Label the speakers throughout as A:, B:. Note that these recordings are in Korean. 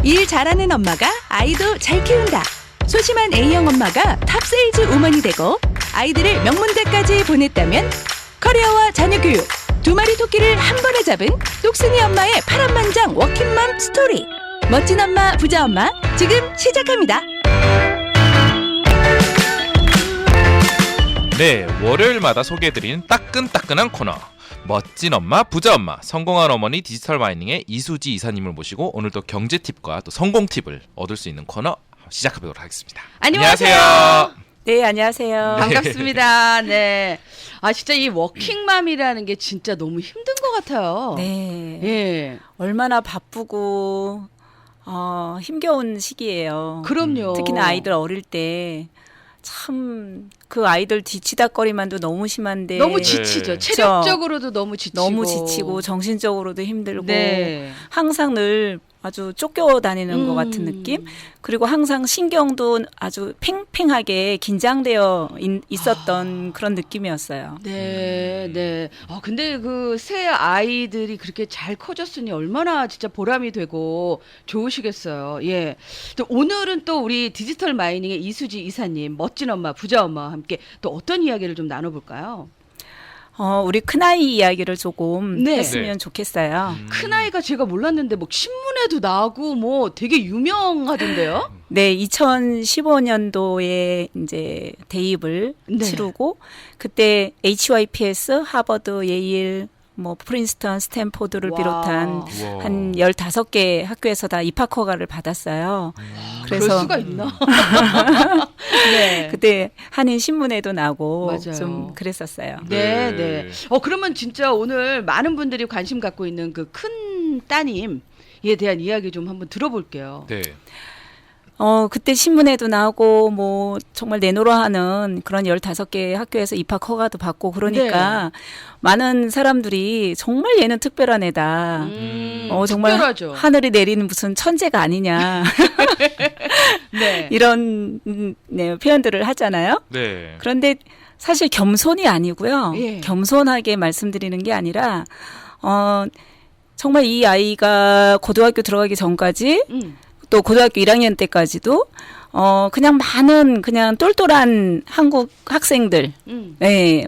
A: 일 잘하는 엄마가 아이도 잘 키운다. 소심한 A형 엄마가 탑세일즈 우먼이 되고 아이들을 명문대까지 보냈다면 커리어와 자녀 교육, 두 마리 토끼를 한 번에 잡은 똑순이 엄마의 파란만장 워킹맘 스토리. 멋진 엄마, 부자 엄마, 지금 시작합니다.
B: 네, 월요일마다 소개해드리는 따끈따끈한 코너. 멋진 엄마, 부자 엄마, 성공한 어머니 디지털 마이닝의 이수지 이사님을 모시고 오늘도 경제 팁과 또 성공 팁을 얻을 수 있는 코너 시작해보도록 하겠습니다.
C: 안녕하세요.
D: 네, 안녕하세요.
C: 반갑습니다. 네. 아, 진짜 이 워킹맘이라는 게 진짜 너무 힘든 것 같아요.
D: 네.
C: 예.
D: 얼마나 바쁘고 힘겨운 시기예요.
C: 그럼요.
D: 특히나 아이들 어릴 때 참 그 아이들 뒤치다꺼리만도 너무 심한데
C: 너무 지치죠. 체력적으로도 너무 지치고.
D: 너무 지치고 정신적으로도 힘들고
C: 네.
D: 항상 늘 아주 쫓겨다니는 것 같은 느낌. 그리고 항상 신경도 아주 팽팽하게 긴장되어 있었던 그런 느낌이었어요.
C: 네, 네. 근데 그 새 아이들이 그렇게 잘 커졌으니 얼마나 진짜 보람이 되고 좋으시겠어요. 예. 또 오늘은 또 우리 디지털 마이닝의 이수지 이사님, 멋진 엄마, 부자 엄마와 함께 또 어떤 이야기를 좀 나눠볼까요?
D: 우리 큰아이 이야기를 조금
C: 네.
D: 했으면 좋겠어요.
C: 큰아이가 제가 몰랐는데 뭐 신문에도 나고 뭐 되게 유명하던데요?
D: 네, 2015년도에 이제 대입을
C: 네.
D: 치르고 그때 HYPS, 하버드, 예일, 뭐 프린스턴, 스탠포드를
C: 와.
D: 비롯한
B: 우와.
D: 한 15개 학교에서 다 입학 허가를 받았어요.
C: 그럴 수가 있나? 네.
D: 그때 한인 신문에도 나고
C: 맞아요.
D: 좀 그랬었어요.
C: 네,
B: 네.
C: 네. 그러면 진짜 오늘 많은 분들이 관심 갖고 있는 그 큰 따님에 대한 이야기 좀 한번 들어볼게요.
B: 네.
D: 그때 신문에도 나오고 뭐 정말 내노라 하는 그런 15개 학교에서 입학 허가도 받고 그러니까 많은 사람들이 정말 얘는 특별한 애다. 정말
C: 특별하죠.
D: 하늘이 내리는 무슨 천재가 아니냐.
C: 네.
D: 이런 표현들을 하잖아요.
B: 네.
D: 그런데 사실 겸손이 아니고요.
C: 예.
D: 겸손하게 말씀드리는 게 아니라 정말 이 아이가 고등학교 들어가기 전까지 또 고등학교 1학년 때까지도 그냥 많은 그냥 똘똘한 한국 학생들, 네,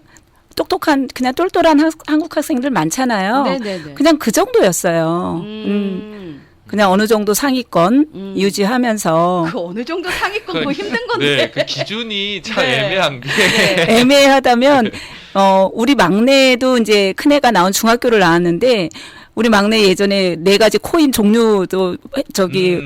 D: 똑똑한 그냥 똘똘한 한국 학생들 많잖아요.
C: 네네네.
D: 그냥 그 정도였어요. 그냥 어느 정도 상위권 유지하면서
C: 그 어느 정도 상위권 뭐 힘든 건데.
B: 네, 그 기준이 참
C: 네.
B: 애매한 게.
C: 네.
D: 애매하다면 우리 막내도 이제 큰애가 나온 중학교를 나왔는데. 우리 막내 예전에 4가지 코인 종류도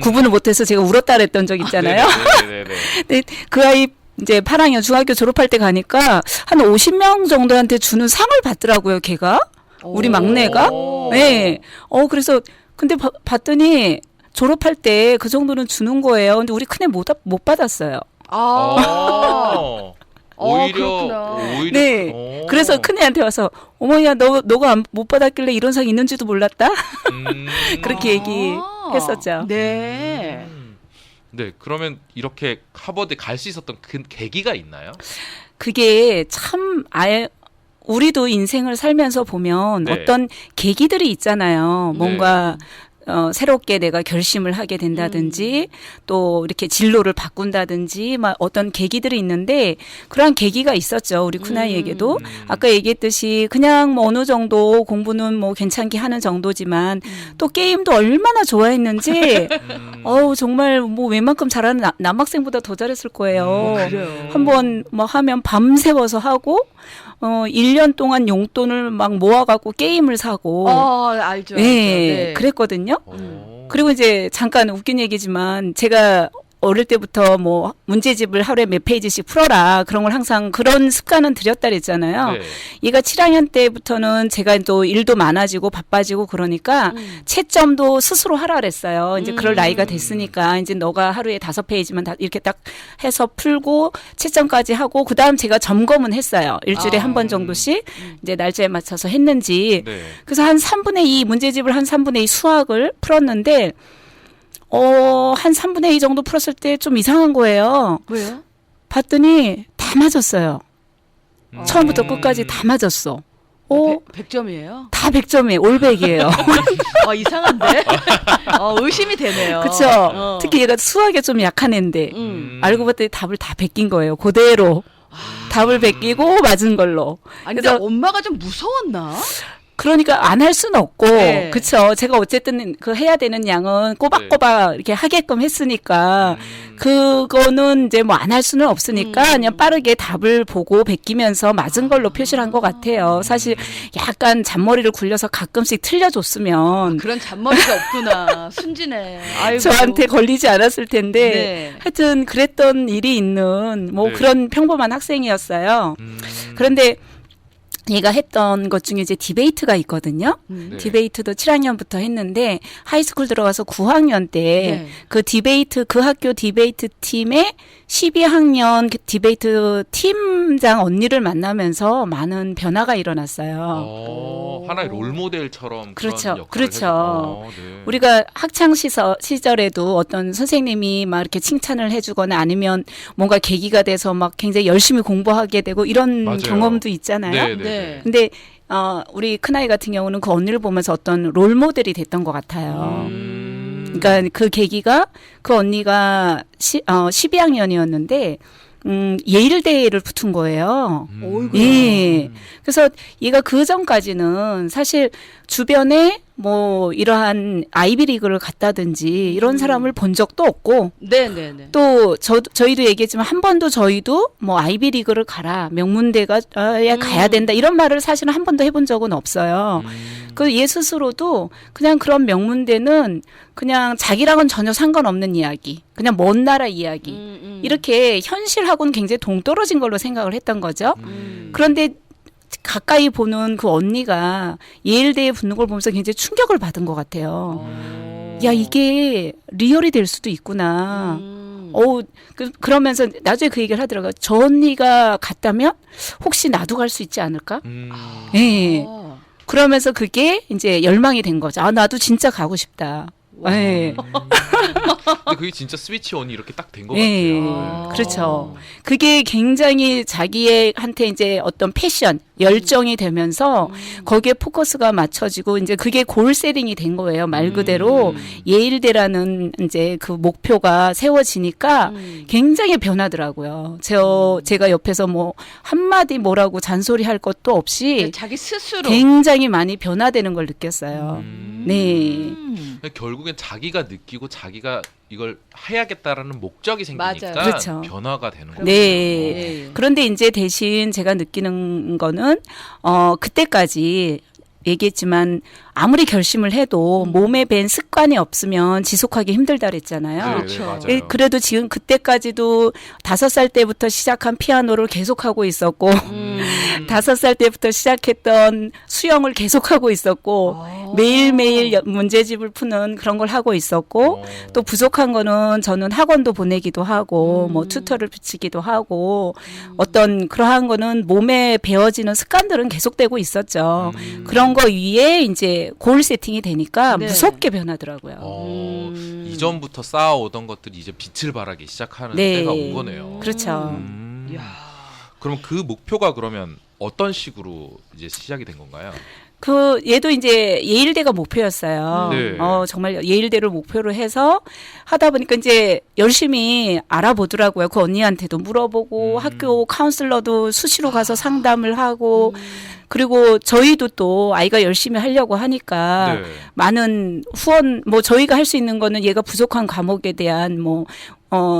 D: 구분을 못해서 제가 울었다 그랬던 적 있잖아요.
B: 네네네.
D: 근데 그 아이 이제 8학년 중학교 졸업할 때 가니까 한 50명 정도한테 주는 상을 받더라고요, 걔가. 우리 막내가. 네. 그래서 근데 봤더니 졸업할 때 그 정도는 주는 거예요. 근데 우리 큰애 못 받았어요.
C: 그렇구나.
B: 오히려.
D: 네. 그래서 큰애한테 와서 어머니야 너가 못 받았길래 이런 상이 있는지도 몰랐다. 그렇게 얘기했었죠.
C: 네.
B: 네, 그러면 이렇게 하버드 갈 수 있었던 그 계기가 있나요?
D: 그게 참 우리도 인생을 살면서 보면
B: 네.
D: 어떤 계기들이 있잖아요. 뭔가 새롭게 내가 결심을 하게 된다든지 또 이렇게 진로를 바꾼다든지 막 어떤 계기들이 있는데 그러한 계기가 있었죠. 우리 큰아이에게도. 아까 얘기했듯이 그냥 뭐 어느 정도 공부는 뭐 괜찮게 하는 정도지만 또 게임도 얼마나 좋아했는지 정말 뭐 웬만큼 잘하는 남학생보다 더 잘했을 거예요.
C: 그래요.
D: 한번 뭐 하면 밤새워서 하고 1년 동안 용돈을 막 모아갖고 게임을 사고.
C: 알죠.
D: 네, 그랬거든요. 그리고 이제 잠깐 웃긴 얘기지만 제가 어릴 때부터 뭐 문제집을 하루에 몇 페이지씩 풀어라 그런 걸 항상 그런 습관은 들였다 그랬잖아요.
B: 네.
D: 얘가 7학년 때부터는 제가 또 일도 많아지고 바빠지고 그러니까 채점도 스스로 하라 그랬어요. 이제 그럴 나이가 됐으니까 이제 너가 하루에 5페이지만 다 이렇게 딱 해서 풀고 채점까지 하고 그다음 제가 점검은 했어요. 일주일에 한 번 정도씩 이제 날짜에 맞춰서 했는지.
B: 네.
D: 그래서 한 3분의 2 문제집을 한 3분의 2 수학을 풀었는데 한 3분의 2 정도 풀었을 때 좀 이상한 거예요.
C: 왜요?
D: 봤더니 다 맞았어요. 처음부터 끝까지 다 맞았어. 어,
C: 100점이에요?
D: 다 100점이에요. 올백이에요.
C: 이상한데? 의심이 되네요.
D: 그쵸?
C: 어.
D: 특히 얘가 수학에 좀 약한 애인데 알고 봤더니 답을 다 베낀 거예요. 그대로. 답을 베끼고 맞은 걸로.
C: 아니, 근데 엄마가 좀 무서웠나?
D: 그러니까 안 할 수는 없고,
C: 네.
D: 그쵸. 제가 어쨌든 그 해야 되는 양은 꼬박꼬박 이렇게 하게끔 했으니까, 그거는 이제 뭐 안 할 수는 없으니까, 그냥 빠르게 답을 보고 베끼면서 맞은 걸로 표시를 한 것 같아요. 사실 약간 잔머리를 굴려서 가끔씩 틀려줬으면,
C: 그런 잔머리가 없구나. 순진해. 아이고.
D: 저한테 걸리지 않았을 텐데,
C: 네.
D: 하여튼 그랬던 일이 있는, 뭐
B: 네.
D: 그런 평범한 학생이었어요. 그런데, 얘가 했던 것 중에 이제 디베이트가 있거든요.
B: 네.
D: 디베이트도 7학년부터 했는데 하이스쿨 들어가서 9학년 때
C: 네.
D: 그 디베이트 그 학교 디베이트 팀의 12학년 디베이트 팀장 언니를 만나면서 많은 변화가 일어났어요.
B: 하나의 롤모델처럼
D: 그렇죠.
B: 그런 역할을
D: 그렇죠.
B: 네.
D: 우리가 학창 시절에도 어떤 선생님이 막 이렇게 칭찬을 해주거나 아니면 뭔가 계기가 돼서 막 굉장히 열심히 공부하게 되고 이런
B: 맞아요.
D: 경험도 있잖아요.
B: 네, 네,
C: 네.
B: 네.
D: 근데 우리 큰아이 같은 경우는 그 언니를 보면서 어떤 롤모델이 됐던 것 같아요. 그러니까 그 계기가 그 언니가 12학년이었는데 예일대를 붙은 거예요.
C: 어이구.
D: 예. 그래서 얘가 그 전까지는 사실 주변에 뭐 이러한 아이비리그를 갔다든지 이런 사람을 본 적도 없고
C: 네네네.
D: 또 저희도 얘기했지만 한 번도 저희도 뭐 아이비리그를 가라 명문대가 가야 된다 이런 말을 사실은 한 번도 해본 적은 없어요. 그 얘 스스로도 그냥 그런 명문대는 그냥 자기랑은 전혀 상관없는 이야기, 그냥 먼 나라 이야기 이렇게 현실하고는 굉장히 동떨어진 걸로 생각을 했던 거죠. 그런데 가까이 보는 그 언니가 예일대에 붙는 걸 보면서 굉장히 충격을 받은 것 같아요. 야, 이게 리얼이 될 수도 있구나. 그러면서 나중에 그 얘기를 하더라고요. 저 언니가 갔다면 혹시 나도 갈 수 있지 않을까? 예. 그러면서 그게 이제 열망이 된 거죠. 아, 나도 진짜 가고 싶다. 예.
B: 근데 그게 진짜 스위치 온이 이렇게 딱 된 것
D: 예.
B: 같아요.
D: 그렇죠. 그게 굉장히 자기한테 이제 어떤 패션, 열정이 되면서 거기에 포커스가 맞춰지고 이제 그게 골세링이 된 거예요. 말 그대로 예일대라는 이제 그 목표가 세워지니까 굉장히 변하더라고요. 제가 옆에서 뭐 한마디 뭐라고 잔소리할 것도 없이
C: 자기 스스로.
D: 굉장히 많이 변화되는 걸 느꼈어요. 네.
B: 결국엔 자기가 느끼고 자기가 이걸 해야겠다라는 목적이 생기니까
C: 맞아요.
D: 그렇죠.
B: 변화가 되는 거죠.
D: 네.
C: 예.
D: 그런데 이제 대신 제가 느끼는 거는 그때까지 얘기했지만 아무리 결심을 해도 몸에 밴 습관이 없으면 지속하기 힘들다 그랬잖아요.
C: 그렇죠.
B: 네, 맞아요.
D: 그래도 지금 그때까지도 5살 때부터 시작한 피아노를 계속하고 있었고 5살 때부터 시작했던 수영을 계속하고 있었고 매일매일 문제집을 푸는 그런 걸 하고 있었고 또 부족한 거는 저는 학원도 보내기도 하고 뭐 튜터를 붙이기도 하고 어떤 그러한 거는 몸에 배워지는 습관들은 계속되고 있었죠. 그런 거 위에 이제 골 세팅이 되니까
C: 네.
D: 무섭게 변하더라고요.
B: 이전부터 쌓아오던 것들이 이제 빛을 발하기 시작하는
D: 네.
B: 때가 온 거네요.
D: 그렇죠.
C: 이야.
B: 그럼 그 목표가 그러면 어떤 식으로 이제 시작이 된 건가요?
D: 얘도 이제 예일대가 목표였어요.
B: 네.
D: 정말 예일대를 목표로 해서 하다 보니까 이제 열심히 알아보더라고요. 그 언니한테도 물어보고 학교 카운슬러도 수시로 가서 상담을 하고 그리고 저희도 또 아이가 열심히 하려고 하니까
B: 네.
D: 많은 후원 뭐 저희가 할 수 있는 거는 얘가 부족한 과목에 대한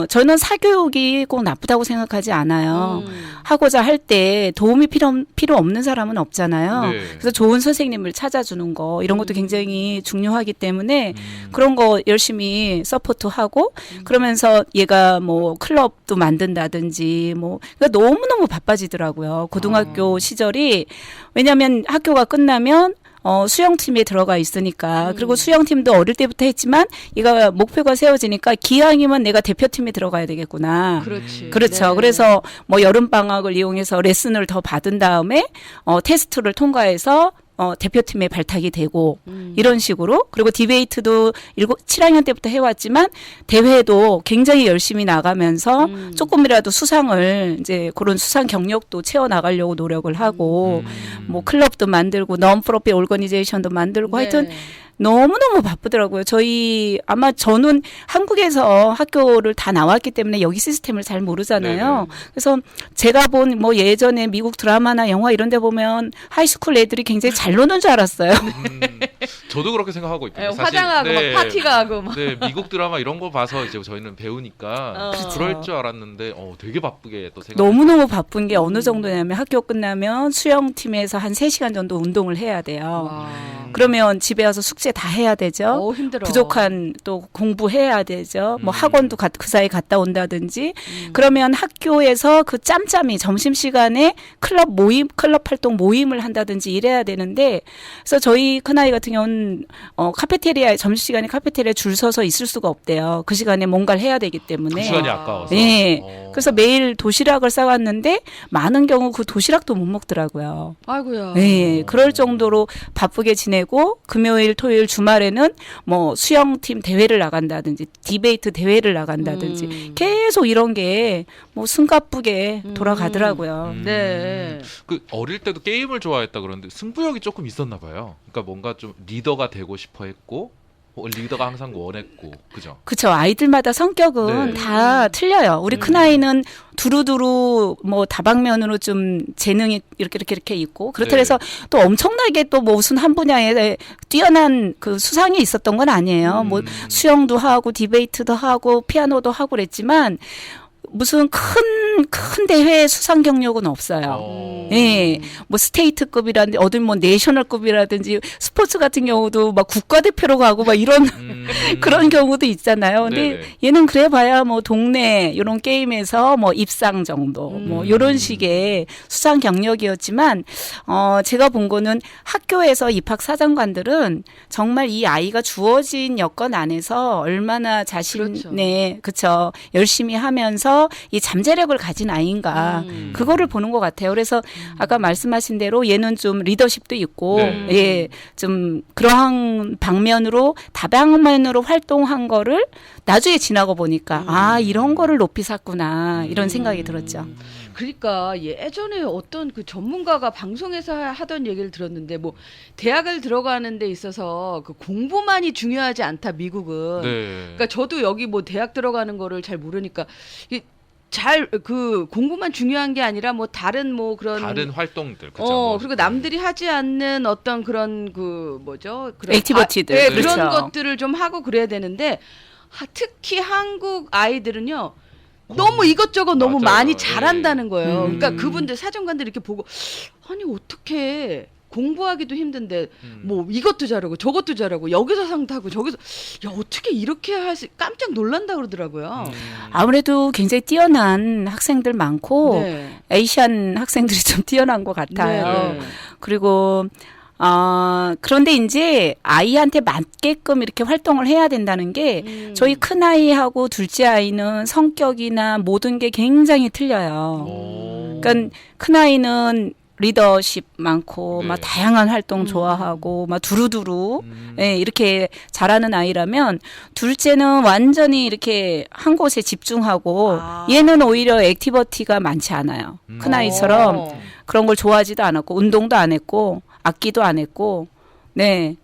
D: 저는 사교육이 꼭 나쁘다고 생각하지 않아요. 하고자 할 때 도움이 필요 없는 사람은 없잖아요.
B: 네.
D: 그래서 좋은 선생님을 찾아주는 거 이런 것도 굉장히 중요하기 때문에 그런 거 열심히 서포트하고 그러면서 얘가 뭐 클럽도 만든다든지 그러니까 너무너무 바빠지더라고요. 고등학교 시절이 왜냐하면 학교가 끝나면 수영팀에 들어가 있으니까 그리고 수영팀도 어릴 때부터 했지만 얘가 목표가 세워지니까 기왕이면 내가 대표팀에 들어가야 되겠구나.
C: 그렇지.
D: 그렇죠.
C: 네.
D: 그래서 뭐 여름 방학을 이용해서 레슨을 더 받은 다음에 테스트를 통과해서 대표팀에 발탁이 되고 이런 식으로 그리고 디베이트도 7학년 때부터 해왔지만 대회도 굉장히 열심히 나가면서 조금이라도 수상을 이제 그런 수상 경력도 채워 나가려고 노력을 하고 뭐 클럽도 만들고 non-profit organization도 만들고 하여튼 너무너무 바쁘더라고요. 아마 저는 한국에서 학교를 다 나왔기 때문에 여기 시스템을 잘 모르잖아요.
B: 네네.
D: 그래서 제가 본 뭐 예전에 미국 드라마나 영화 이런 데 보면 하이스쿨 애들이 굉장히 잘 노는 줄 알았어요.
B: 저도 그렇게 생각하고 있거든요. 사실,
C: 화장하고 막 파티가하고 막.
B: 네, 미국 드라마 이런 거 봐서 이제 저희는 배우니까
C: 그렇죠.
B: 그럴 줄 알았는데 되게 바쁘게 또 생각.
D: 너무너무 바쁜 게 어느 정도냐면 학교 끝나면 수영팀에서 한 3시간 정도 운동을 해야 돼요.
C: 와.
D: 그러면 집에 와서 숙제 다 해야 되죠.
C: 힘들어.
D: 부족한 또 공부해야 되죠. 뭐 학원도 그 사이 갔다 온다든지. 그러면 학교에서 그 짬짬이 점심시간에 클럽 활동 모임을 한다든지 이래야 되는데 그래서 저희 큰아이 같은 경우는 카페테리아에 점심시간에 카페테리아에 줄 서서 있을 수가 없대요. 그 시간에 뭔가를 해야 되기 때문에.
B: 그 시간이 아까워서.
D: 네. 그래서 매일 도시락을 싸왔는데 많은 경우 그 도시락도 못 먹더라고요.
C: 아이고야.
D: 네, 그럴 정도로 바쁘게 지내고 금요일, 토요일, 주말에는 뭐 수영팀 대회를 나간다든지 디베이트 대회를 나간다든지 계속 이런 게 뭐 숨가쁘게 돌아가더라고요.
C: 네.
B: 그 어릴 때도 게임을 좋아했다 그러는데 승부욕이 조금 있었나 봐요. 그러니까 뭔가 좀 리더가 되고 싶어 했고 리더가 항상 원했고 그죠?
D: 그렇죠. 아이들마다 성격은
B: 네.
D: 다 틀려요. 우리 큰아이는 두루두루 뭐 다방면으로 좀 재능이 이렇게 있고 그렇다고
B: 네.
D: 해서 또 엄청나게 또 뭐 무슨 한 분야에 뛰어난 그 수상이 있었던 건 아니에요. 뭐 수영도 하고 디베이트도 하고 피아노도 하고 그랬지만 무슨 큰 대회 수상 경력은 없어요. 예, 뭐 스테이트급이라든지 어디 뭐 내셔널급이라든지 스포츠 같은 경우도 막 국가대표로 가고 막 이런 그런 경우도 있잖아요. 근데
B: 네네.
D: 얘는 그래봐야 뭐 동네 이런 게임에서 뭐 입상 정도 뭐 이런 식의 수상 경력이었지만 제가 본 거는 학교에서 입학 사정관들은 정말 이 아이가 주어진 여건 안에서 얼마나 자신의 그쵸 열심히 하면서 이 잠재력을 가진 아이인가 그거를 보는 것 같아요. 그래서 아까 말씀하신 대로 얘는 좀 리더십도 있고
B: 네.
D: 예, 좀 그러한 방면으로 다방면으로 활동한 거를 나중에 지나고 보니까 아 이런 거를 높이 샀구나 이런 생각이 들었죠.
C: 그러니까 예전에 어떤 그 전문가가 방송에서 하던 얘기를 들었는데 뭐 대학을 들어가는 데 있어서 그 공부만이 중요하지 않다 미국은.
B: 네.
C: 그러니까 저도 여기 뭐 대학 들어가는 거를 잘 모르니까 잘 그 공부만 중요한 게 아니라 뭐 다른 뭐 그런
B: 다른 활동들 그죠? 뭐.
C: 그리고 남들이 하지 않는 어떤 그런 그 뭐죠? 그런
D: 액티비티들.
C: 네,
D: 그렇죠.
C: 그런 것들을 좀 하고 그래야 되는데 특히 한국 아이들은요. 너무 이것저것 너무
B: 맞아요.
C: 많이 잘한다는 거예요.
D: 음.
C: 그러니까 그분들 사정관들 이렇게 보고 아니 어떻게 공부하기도 힘든데 뭐 이것도 잘하고 저것도 잘하고 여기서 상 타고 저기서 야 어떻게 이렇게 할수 깜짝 놀란다 그러더라고요.
D: 아무래도 굉장히 뛰어난 학생들 많고
C: 네.
D: 에이시안 학생들이 좀 뛰어난 것 같아요.
C: 네.
D: 그리고 그런데 이제 아이한테 맞게끔 이렇게 활동을 해야 된다는 게 저희 큰 아이하고 둘째 아이는 성격이나 모든 게 굉장히 틀려요. 그러니까 큰 아이는 리더십 많고
B: 네.
D: 막 다양한 활동 좋아하고 막 두루두루 예, 이렇게 잘하는 아이라면 둘째는 완전히 이렇게 한 곳에 집중하고 얘는 오히려 액티비티가 많지 않아요. 큰 아이처럼 그런 걸 좋아하지도 않았고 운동도 안 했고 악기도 안 했고 네.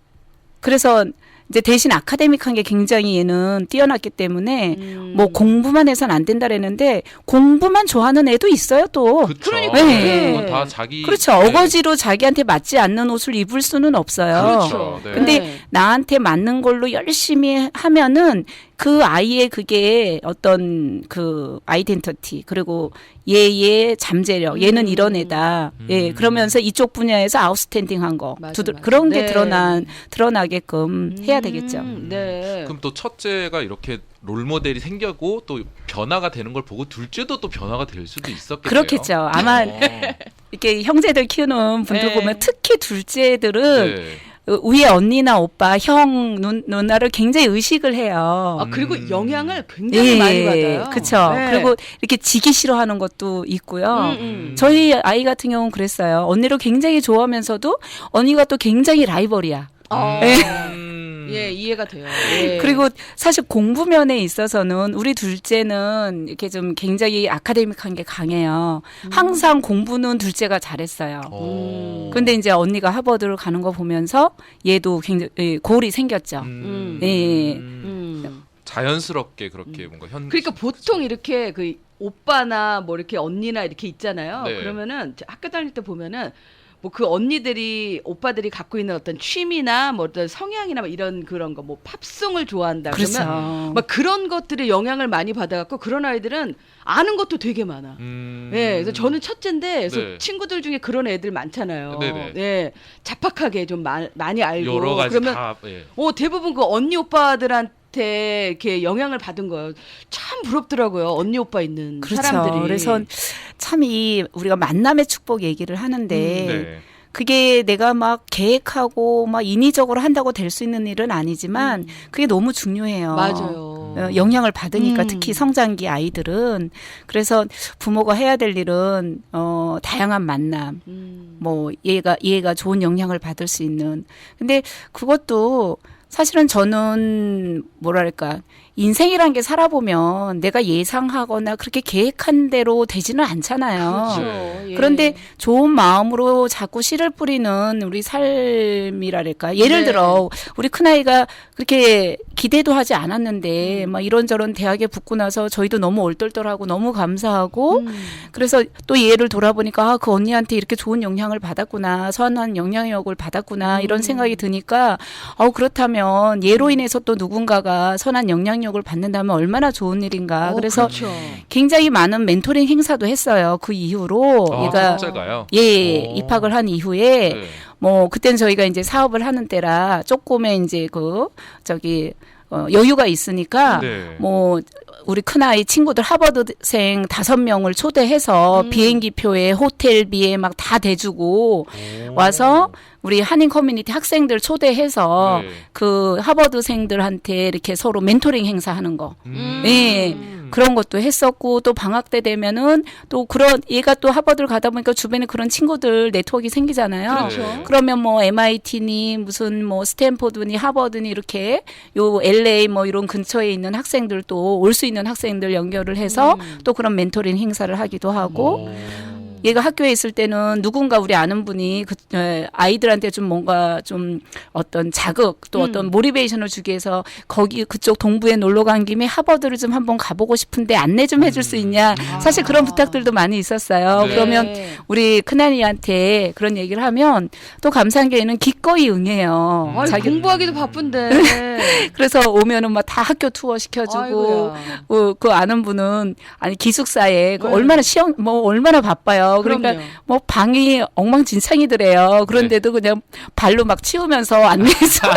D: 그래서 이제 대신 아카데믹한 게 굉장히 얘는 뛰어났기 때문에 뭐 공부만 해서는 안 된다라는데 공부만 좋아하는 애도 있어요 또.
B: 그러니까
D: 네.
B: 그건 다 자기
D: 그렇죠. 어거지로 자기한테 맞지 않는 옷을 입을 수는 없어요.
B: 그렇죠. 네.
D: 근데
C: 네.
D: 나한테 맞는 걸로 열심히 하면은 그 아이의 그게 어떤 그 아이덴티티 그리고 얘의 잠재력 얘는 이런 애다. 예, 그러면서 이쪽 분야에서 아웃스탠딩한 거
C: 맞아, 맞아.
D: 그런 게
C: 네.
D: 드러나게끔 해야 되겠죠.
C: 네.
B: 그럼 또 첫째가 이렇게 롤 모델이 생겨고 또 변화가 되는 걸 보고 둘째도 또 변화가 될 수도 있었겠네요.
D: 그렇겠죠. 아마 이렇게 형제들 키우는 분들
C: 네.
D: 보면 특히 둘째들은
B: 네.
D: 위에 언니나 오빠, 형, 누나를 굉장히 의식을 해요.
C: 아, 그리고 영향을 굉장히 많이 받아요.
D: 그렇죠.
C: 네.
D: 그리고 이렇게 지기 싫어하는 것도 있고요. 저희 아이 같은 경우는 그랬어요. 언니를 굉장히 좋아하면서도 언니가 또 굉장히 라이벌이야.
C: 예, 이해가 돼요. 예.
D: 그리고 사실 공부 면에 있어서는 우리 둘째는 이렇게 좀 굉장히 아카데믹한 게 강해요. 항상 공부는 둘째가 잘했어요. 근데 이제 언니가 하버드를 가는 거 보면서 얘도 굉장히 골이 생겼죠. 네.
B: 자연스럽게 그렇게 뭔가
C: 그러니까 보통 이렇게 그 오빠나 뭐 이렇게 언니나 이렇게 있잖아요.
B: 네.
C: 그러면은 학교 다닐 때 보면은 뭐 그 언니들이 오빠들이 갖고 있는 어떤 취미나 뭐 어떤 성향이나 뭐 이런 그런 거 뭐 팝송을 좋아한다 그러면
D: 그렇죠.
C: 막 그런 것들의 영향을 많이 받아갖고 그런 아이들은 아는 것도 되게 많아. 예, 그래서 저는 첫째인데 그래서
B: 네.
C: 친구들 중에 그런 애들 많잖아요.
B: 네네.
C: 예, 잡학하게 좀 많이 알고
B: 여러 가지
C: 그러면
B: 다 예.
C: 대부분 그 언니 오빠들한테 이렇게 영향을 받은 거예요. 참 부럽더라고요. 언니 오빠 있는
D: 그렇죠.
C: 사람들이.
D: 그래서 참 이 우리가 만남의 축복 얘기를 하는데
B: 네.
D: 그게 내가 막 계획하고 막 인위적으로 한다고 될 수 있는 일은 아니지만 그게 너무 중요해요.
C: 맞아요.
D: 영향을 받으니까 특히 성장기 아이들은 그래서 부모가 해야 될 일은 다양한 만남 뭐 얘가 좋은 영향을 받을 수 있는 근데 그것도 사실은 저는 뭐랄까 인생이란 게 살아보면 내가 예상하거나 그렇게 계획한 대로 되지는 않잖아요.
C: 그렇죠. 예.
D: 그런데 좋은 마음으로 자꾸 씨를 뿌리는 우리 삶이랄까. 예를
C: 네.
D: 들어 우리 큰아이가 그렇게 기대도 하지 않았는데 막 이런저런 대학에 붙고 나서 저희도 너무 얼떨떨하고 너무 감사하고 그래서 또 얘를 돌아보니까 그 언니한테 이렇게 좋은 영향을 받았구나. 선한 영향력을 받았구나. 이런 생각이 드니까 그렇다면 얘로 인해서 또 누군가가 선한 영향력을 받는다면 얼마나 좋은 일인가. 그래서
C: 그렇죠.
D: 굉장히 많은 멘토링 행사도 했어요. 그 이후로 얘가
B: 첫째가요?
D: 입학을 한 이후에
B: 네.
D: 뭐 그때는 저희가 이제 사업을 하는 때라 조금의 이제 여유가 있으니까
B: 네.
D: 뭐 우리 큰아이 친구들 하버드생 5명을 초대해서 비행기표에 호텔비에 막 다 대주고 와서 우리 한인 커뮤니티 학생들 초대해서
B: 네.
D: 그 하버드생들한테 이렇게 서로 멘토링 행사하는 거. 네. 그런 것도 했었고 또 방학 때 되면은 또 그런 얘가 또 하버드를 가다 보니까 주변에 그런 친구들 네트워크가 생기잖아요.
B: 그렇죠.
D: 그러면 뭐 MIT니 무슨 뭐 스탠포드니 하버드니 이렇게 요 LA 뭐 이런 근처에 있는 학생들도 올 수 있는 학생들 연결을 해서 또 그런 멘토링 행사를 하기도 하고 얘가 학교에 있을 때는 누군가 우리 아는 분이 아이들한테 좀 뭔가 좀 어떤 자극 또 어떤 모티베이션을 주기 위해서 거기 그쪽 동부에 놀러 간 김에 하버드를 좀 한번 가보고 싶은데 안내 좀 해줄 수 있냐. 사실 그런 부탁들도 많이 있었어요.
B: 네.
D: 그러면 우리 큰아이한테 그런 얘기를 하면 또 감사한 게 얘는 기꺼이 응해요.
C: 아니, 공부하기도 바쁜데.
D: 그래서 오면은 막 다 학교 투어 시켜주고 그 아는 분은 아니 기숙사에 그
C: 네.
D: 얼마나 얼마나 바빠요. 그러니까
C: 그럼요.
D: 뭐 방이 엉망진창이더래요. 그런데도 그냥 발로 막 치우면서 안내해서.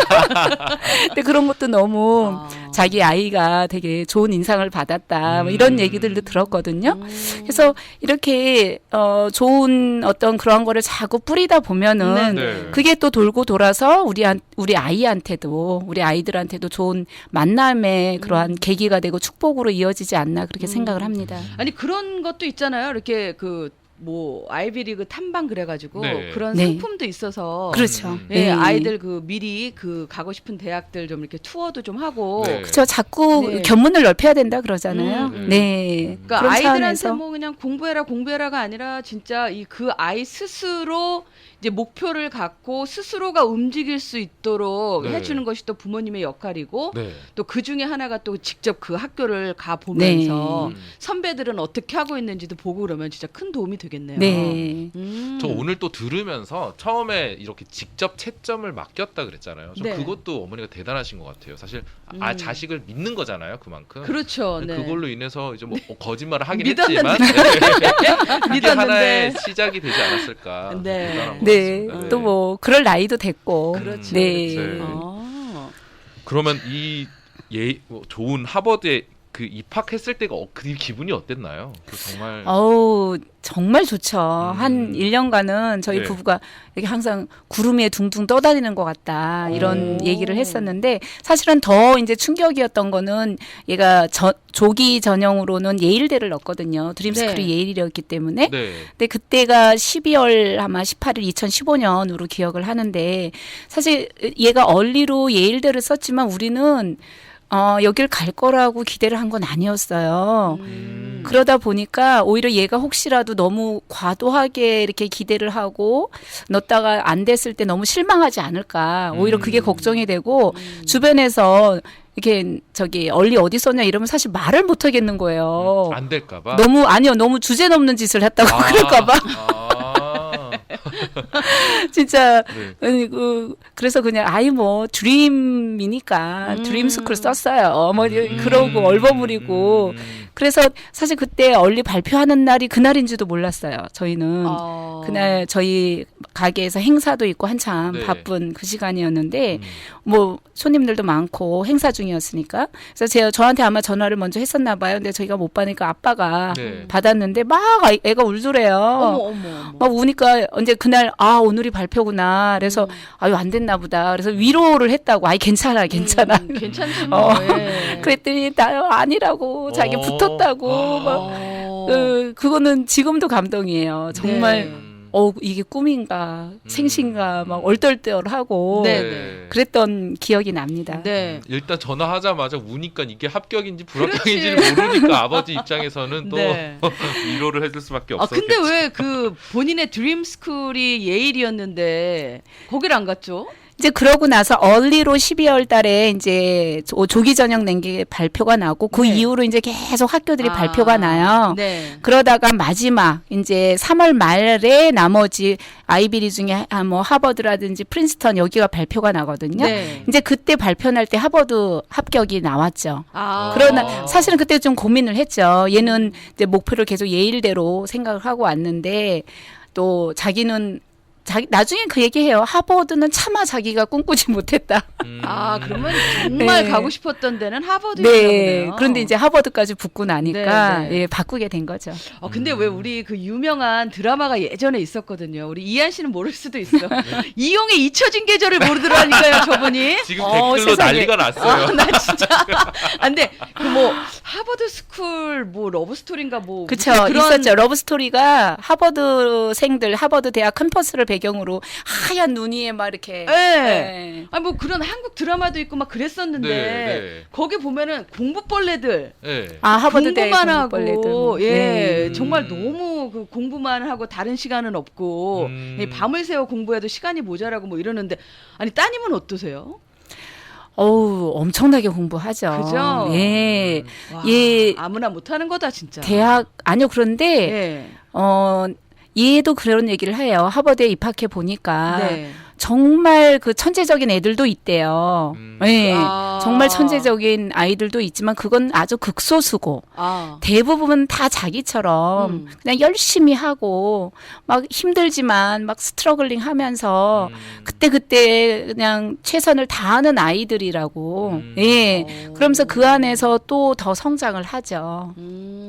D: 근데 그런 것도 너무 자기 아이가 되게 좋은 인상을 받았다. 뭐 이런 얘기들도 들었거든요. 그래서 이렇게 좋은 어떤 그런 거를 자꾸 뿌리다 보면은
B: 네.
D: 그게 또 돌고 돌아서 우리 아이한테도 우리 아이들한테도 좋은 만남의 그러한 계기가 되고 축복으로 이어지지 않나 그렇게 생각을 합니다.
C: 아니 그런 것도 있잖아요. 이렇게 뭐 아이비리그 탐방 그래가지고
B: 네.
C: 그런
D: 네.
C: 상품도 있어서
D: 그렇죠.
C: 예,
D: 네.
C: 아이들 미리 가고 싶은 대학들 좀 이렇게 투어도 좀 하고
B: 네.
D: 그렇죠. 자꾸
C: 네.
D: 견문을 넓혀야 된다 그러잖아요.
B: 음.
D: 네.
C: 그러니까
D: 그런
C: 아이들한테
D: 차원에서.
C: 뭐 그냥 공부해라가 아니라 진짜 그 아이 스스로 이제 목표를 갖고 스스로가 움직일 수 있도록
B: 네.
C: 해주는 것이 또 부모님의 역할이고
B: 네.
C: 또 그 중에 하나가 또 직접 그 학교를 가 보면서
B: 네.
C: 선배들은 어떻게 하고 있는지도 보고 그러면 진짜 큰 도움이 되겠네요.
D: 네.
B: 저 오늘 또 들으면서 처음에 이렇게 직접 채점을 맡겼다 그랬잖아요. 저
C: 네.
B: 그것도 어머니가 대단하신 것 같아요. 사실 자식을 믿는 거잖아요, 그만큼.
C: 그렇죠.
B: 근데
C: 네.
B: 그걸로 인해서 이제 뭐 거짓말을 하긴
C: 믿었는데.
B: 했지만 그게
C: 믿었는데.
B: 하나의 시작이 되지 않았을까.
C: 네.
B: 대단한 것
D: 네.
B: 같습니다.
D: 또 뭐 그럴 나이도 됐고.
C: 그렇죠.
D: 네.
B: 그렇죠.
C: 아.
B: 그러면 좋은 하버드에 그 입학했을 때가 그 기분이 어땠나요? 그 정말
D: 어우, 정말 좋죠. 한 1년간은 저희
B: 네.
D: 부부가 이렇게 항상 구름 위에 둥둥 떠다니는 것 같다. 이런
C: 오.
D: 얘기를 했었는데 사실은 더 이제 충격이었던 거는 얘가 조기 전형으로는 예일대를 넣었거든요. 드림스쿨이
C: 네.
D: 예일이었기 때문에.
B: 네.
D: 근데 그때가 12월 아마 18일 2015년으로 기억을 하는데 사실 얘가 얼리로 예일대를 썼지만 우리는 여길 갈 거라고 기대를 한 건 아니었어요. 그러다 보니까 오히려 얘가 혹시라도 너무 과도하게 이렇게 기대를 하고 넣었다가 안 됐을 때 너무 실망하지 않을까. 오히려 그게 걱정이 되고 주변에서 이렇게 얼리 어디 썼냐 이러면 사실 말을 못 하겠는 거예요.
B: 안 될까봐.
D: 너무 주제 넘는 짓을 했다고 그럴까봐. 진짜
B: 네.
D: 그래서 그냥 드림이니까 드림스쿨 썼어요. 그러고 얼버무리고 그래서 사실 그때 얼리 발표하는 날이 그날인지도 몰랐어요. 저희는 그날 저희 가게에서 행사도 있고 한참
B: 네.
D: 바쁜 그 시간이었는데 뭐 손님들도 많고 행사 중이었으니까 그래서 저한테 아마 전화를 먼저 했었나 봐요. 근데 저희가 못 받으니까 아빠가
B: 네.
D: 받았는데 막 애가 울더래요.
C: 어머.
D: 막 우니까 언제 그날 오늘이 발표구나. 그래서 아유 안 됐나 보다. 그래서 위로를 했다고. 아이 괜찮아.
C: 괜찮지 뭐. 예.
D: 그랬더니 나 아니라고 자기 붙었다고 막 그거는 지금도 감동이에요. 정말
C: 네.
D: 이게 꿈인가 생신가 막 얼떨떨하고
C: 네.
D: 그랬던 기억이 납니다.
C: 네.
B: 일단 전화하자마자 우니까 이게 합격인지 불합격인지를 모르니까 아버지 입장에서는 또
C: 네.
B: 위로를 해줄 수밖에 없었겠죠.
C: 근데 왜 그 본인의 드림스쿨이 예일이었는데 거기를 안 갔죠?
D: 이제 그러고 나서 얼리로 12월 달에 이제 조기 전형 낸 게 발표가 나고 그
C: 네.
D: 이후로 이제 계속 학교들이 발표가 나요.
C: 네.
D: 그러다가 마지막 이제 3월 말에 나머지 아이비리 중에 뭐 하버드라든지 프린스턴 여기가 발표가 나거든요.
C: 네.
D: 이제 그때 발표 날 때 하버드 합격이 나왔죠.
C: 아.
D: 그러나 사실은 그때 좀 고민을 했죠. 얘는 이제 목표를 계속 예일대로 생각을 하고 왔는데 또 자기는 나중에 그 얘기해요. 하버드는 차마 자기가 꿈꾸지 못했다.
C: 그러면 정말
D: 네.
C: 가고 싶었던 데는 하버드였나
D: 네.
C: 보네요.
D: 그런데 이제 하버드까지 붙고 나니까
C: 네, 네.
D: 예, 바꾸게 된 거죠.
C: 근데 왜 우리 그 유명한 드라마가 예전에 있었거든요. 우리 이한 씨는 모를 수도 있어. 이용의 잊혀진 계절을 모르더라니까요, 저분이.
B: 지금 댓글로
D: 세상에.
B: 난리가 났어요.
C: 나 진짜. 근데 그 뭐 하버드 스쿨 뭐 러브 스토리인가 뭐
D: 그쵸.
C: 무슨
D: 있었죠. 러브 스토리가 하버드생들, 하버드 대학 캠퍼스를 배경으로 하얀 눈 위에 막 이렇게.
C: 네. 뭐 그런 한국 드라마도 있고 막 그랬었는데
B: 네.
C: 거기 보면은 공부벌레들
B: 네.
D: 하버드 대학
C: 공부만 하고
D: 공부벌레들.
C: 예
B: 음.
C: 정말 너무 그 공부만 하고 다른 시간은 없고 밤을 새워 공부해도 시간이 모자라고 뭐 이러는데 아니 따님은 어떠세요?
D: 엄청나게 공부하죠.
C: 그죠?
D: 예.
C: 와,
D: 예.
C: 아무나 못하는 거다 진짜.
D: 아니요. 그런데,
C: 예.
D: 얘도 그런 얘기를 해요. 하버드에 입학해 보니까.
C: 네.
D: 정말 그 천재적인 애들도 있대요. 예.
C: 아.
D: 정말 천재적인 아이들도 있지만 그건 아주 극소수고 대부분 다 자기처럼 그냥 열심히 하고 막 힘들지만 막 스트러글링 하면서 그때 그냥 최선을 다하는 아이들이라고. 예. 그러면서 그 안에서 또 더 성장을 하죠.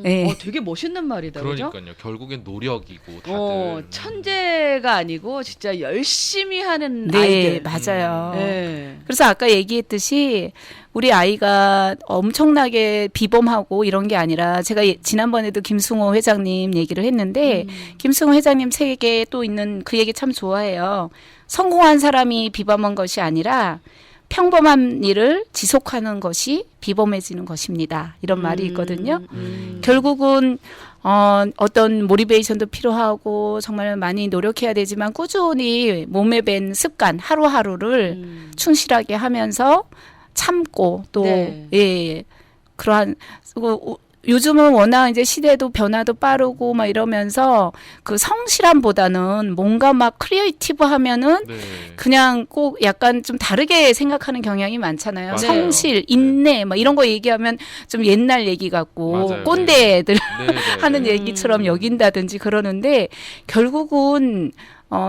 D: 예.
C: 되게 멋있는 말이다. 그죠?
B: 그러니까요. 결국엔 노력이고 다들.
C: 천재가 아니고 진짜 열심히 하는
D: 네,
C: 아이들.
D: 맞아요.
C: 네.
D: 그래서 아까 얘기했듯이 우리 아이가 엄청나게 비범하고 이런 게 아니라 제가 지난번에도 김승호 회장님 얘기를 했는데 김승호 회장님 책에 또 있는 그 얘기 참 좋아해요. 성공한 사람이 비범한 것이 아니라 평범한 일을 지속하는 것이 비범해지는 것입니다. 이런 말이 있거든요. 결국은 어떤 모티베이션도 필요하고 정말 많이 노력해야 되지만 꾸준히 몸에 밴 습관 하루하루를 충실하게 하면서 참고 또
C: 네.
D: 예, 그러한 요즘은 워낙 이제 시대도 변화도 빠르고 막 이러면서 그 성실함보다는 뭔가 막 크리에이티브 하면은
B: 네.
D: 그냥 꼭 약간 좀 다르게 생각하는 경향이 많잖아요.
B: 맞아요.
D: 성실, 인내, 막 이런 거 얘기하면 좀 옛날 얘기 같고
B: 맞아요.
D: 꼰대 애들
B: 네, 네,
D: 하는
B: 네.
D: 얘기처럼 여긴다든지 그러는데 결국은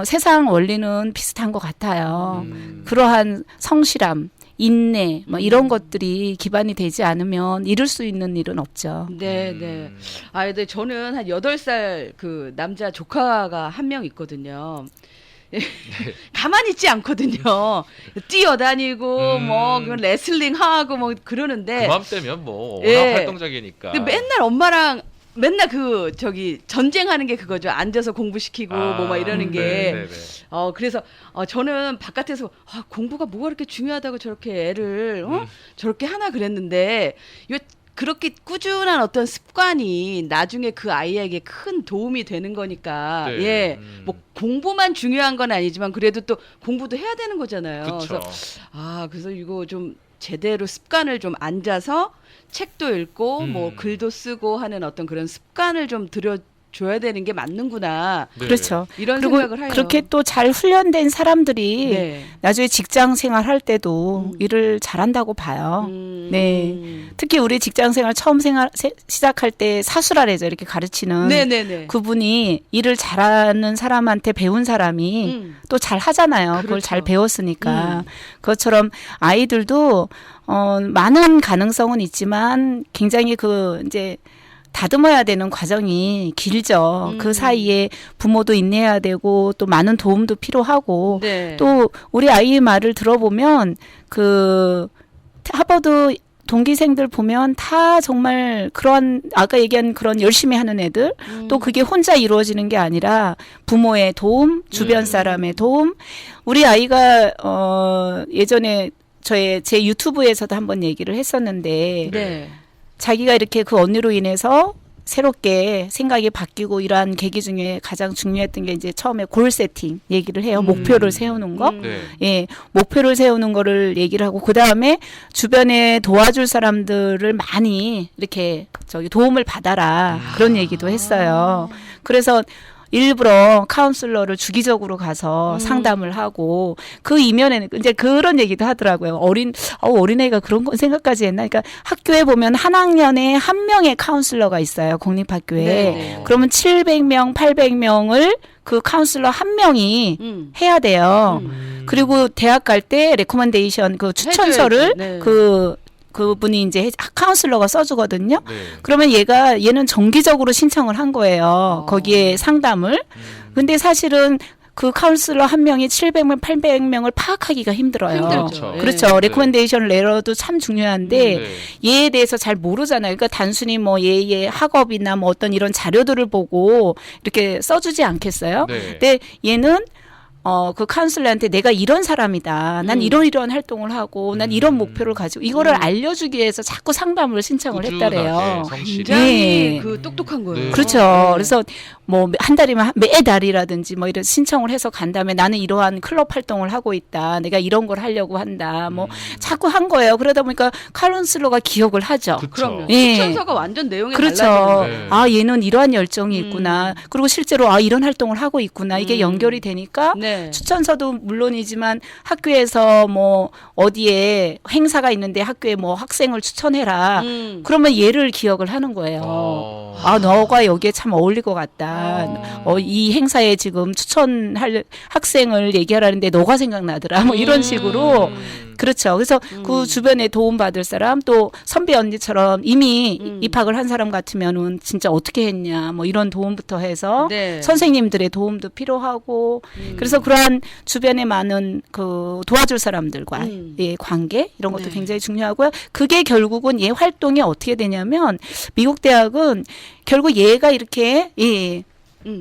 D: 세상 원리는 비슷한 것 같아요. 그러한 성실함, 인내, 뭐 이런 것들이 기반이 되지 않으면 이룰 수 있는 일은 없죠.
C: 네, 네. 아, 근데 저는 한 8살 그 남자 조카가 한 명 있거든요. 가만히 있지 않거든요. 뛰어다니고 뭐 그런 레슬링 하고 뭐 그러는데
B: 그맘때면 뭐 워낙
C: 예.
B: 활동적이니까.
C: 근데 맨날 엄마랑 맨날 그 저기 전쟁하는 게 그거죠. 앉아서 공부시키고 뭐 막 이러는 게.
B: 네네네.
C: 그래서 저는 바깥에서 공부가 뭐가 그렇게 중요하다고 저렇게 애를 저렇게 하나 그랬는데 그렇게 꾸준한 어떤 습관이 나중에 그 아이에게 큰 도움이 되는 거니까
B: 네.
C: 예, 뭐 공부만 중요한 건 아니지만 그래도 또 공부도 해야 되는 거잖아요.
B: 그쵸.
C: 그래서 이거 좀 제대로 습관을 좀 앉아서 책도 읽고 뭐 글도 쓰고 하는 어떤 그런 습관을 좀 들여줘야 되는 게 맞는구나.
B: 네.
D: 그렇죠.
C: 이런
D: 그리고
C: 생각을 해요.
D: 그렇게 또 잘 훈련된 사람들이
C: 네.
D: 나중에 직장 생활 할 때도 일을 잘한다고 봐요. 네. 특히 우리 직장 생활 처음 시작할 때 사수라래죠. 이렇게 가르치는.
C: 네네네.
D: 그분이 일을 잘하는 사람한테 배운 사람이 또 잘 하잖아요. 그걸
C: 그렇죠.
D: 잘 배웠으니까. 그것처럼 아이들도 많은 가능성은 있지만 굉장히 이제 다듬어야 되는 과정이 길죠. 그 사이에 부모도 인내해야 되고 또 많은 도움도 필요하고
C: 네.
D: 또 우리 아이의 말을 들어보면 하버드 동기생들 보면 다 정말 그런 아까 얘기한 그런 열심히 하는 애들 또 그게 혼자 이루어지는 게 아니라 부모의 도움, 주변 사람의 도움. 우리 아이가 예전에 제 유튜브에서도 한번 얘기를 했었는데
C: 네.
D: 자기가 이렇게 그 언니로 인해서 새롭게 생각이 바뀌고 이러한 계기 중에 가장 중요했던 게 이제 처음에 골 세팅 얘기를 해요. 목표를 세우는 거.
B: 네.
D: 예, 목표를 세우는 거를 얘기를 하고 그다음에 주변에 도와줄 사람들을 많이 이렇게 도움을 받아라. 그런 얘기도 했어요. 그래서 일부러 카운슬러를 주기적으로 가서 상담을 하고 그 이면에는 이제 그런 얘기도 하더라고요. 어린애가 그런 건 생각까지 했나? 그러니까 학교에 보면 한 학년에 한 명의 카운슬러가 있어요. 공립학교에.
C: 네네.
D: 그러면 700명, 800명을 그 카운슬러 한 명이 해야 돼요. 그리고 대학 갈 때 레코멘데이션 그 추천서를
C: 네.
D: 그분이 이제 카운슬러가 써주거든요.
B: 네.
D: 그러면 얘는 정기적으로 신청을 한 거예요. 거기에 상담을. 근데 사실은 그 카운슬러 한 명이 700명, 800명을 파악하기가 힘들어요.
C: 힘들죠. 예.
D: 그렇죠. 레코멘데이션 레터도 참 중요한데
B: 네.
D: 얘에 대해서 잘 모르잖아요. 그러니까 단순히 뭐 얘의 학업이나 뭐 어떤 이런 자료들을 보고 이렇게 써주지 않겠어요?
B: 네.
D: 근데 얘는 그 카운슬러한테 내가 이런 사람이다. 난 이런 활동을 하고 난 이런 목표를 가지고 이거를 알려주기 위해서 자꾸 상담을 신청을 했다래요.
B: 꾸준하게, 성실히.
C: 굉장히
D: 네.
C: 똑똑한 거예요.
B: 네.
D: 그렇죠.
C: 네.
D: 그래서 뭐 한 달이면 매달이라든지 뭐 이런 신청을 해서 간 다음에 나는 이러한 클럽 활동을 하고 있다. 내가 이런 걸 하려고 한다. 뭐 자꾸 한 거예요. 그러다 보니까 카운슬러가 기억을 하죠.
B: 그쵸.
C: 그럼요.
D: 예.
C: 추천서가 완전 내용이
D: 그렇죠.
C: 달라지는 거예요.
B: 네.
D: 얘는 이러한 열정이 있구나. 그리고 실제로 이런 활동을 하고 있구나. 이게 연결이 되니까
C: 네.
D: 추천서도 물론이지만 학교에서 뭐 어디에 행사가 있는데 학교에 뭐 학생을 추천해라. 그러면 얘를 기억을 하는 거예요. 너가 여기에 참 어울릴 것 같다. 이 행사에 지금 추천할 학생을 얘기하라는데 너가 생각나더라. 뭐 이런 식으로. 그렇죠. 그래서 그 주변에 도움받을 사람 또 선배 언니처럼 이미 입학을 한 사람 같으면은 진짜 어떻게 했냐 뭐 이런 도움부터 해서
C: 네.
D: 선생님들의 도움도 필요하고 그래서 그러한 주변에 많은 그 도와줄 사람들과 의 관계 이런 것도
C: 네.
D: 굉장히 중요하고요. 그게 결국은 얘 활동이 어떻게 되냐면 미국 대학은 결국 얘가 이렇게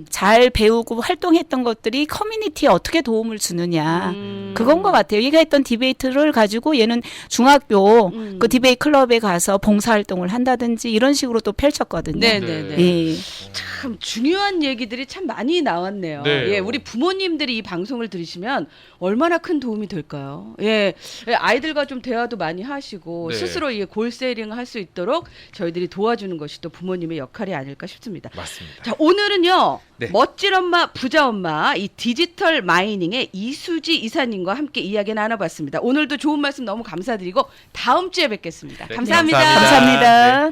D: 잘 배우고 활동했던 것들이 커뮤니티에 어떻게 도움을 주느냐 그건 것 같아요. 얘가 했던 디베이트를 가지고 얘는 중학교 그 디베이트 클럽에 가서 봉사활동을 한다든지 이런 식으로 또 펼쳤거든요.
C: 네네네.
D: 예.
C: 참 중요한 얘기들이 참 많이 나왔네요.
B: 네.
C: 예, 우리 부모님들이 이 방송을 들으시면 얼마나 큰 도움이 될까요? 예, 아이들과 좀 대화도 많이 하시고
B: 네.
C: 스스로 이 골세링 할 수 있도록 저희들이 도와주는 것이 또 부모님의 역할이 아닐까 싶습니다.
B: 맞습니다.
C: 자, 오늘은요.
B: 네.
C: 멋진 엄마, 부자 엄마, 이 디지털 마이닝의 이수지 이사님과 함께 이야기 나눠봤습니다. 오늘도 좋은 말씀 너무 감사드리고 다음 주에 뵙겠습니다.
B: 네,
C: 감사합니다.
B: 감사합니다.
D: 감사합니다.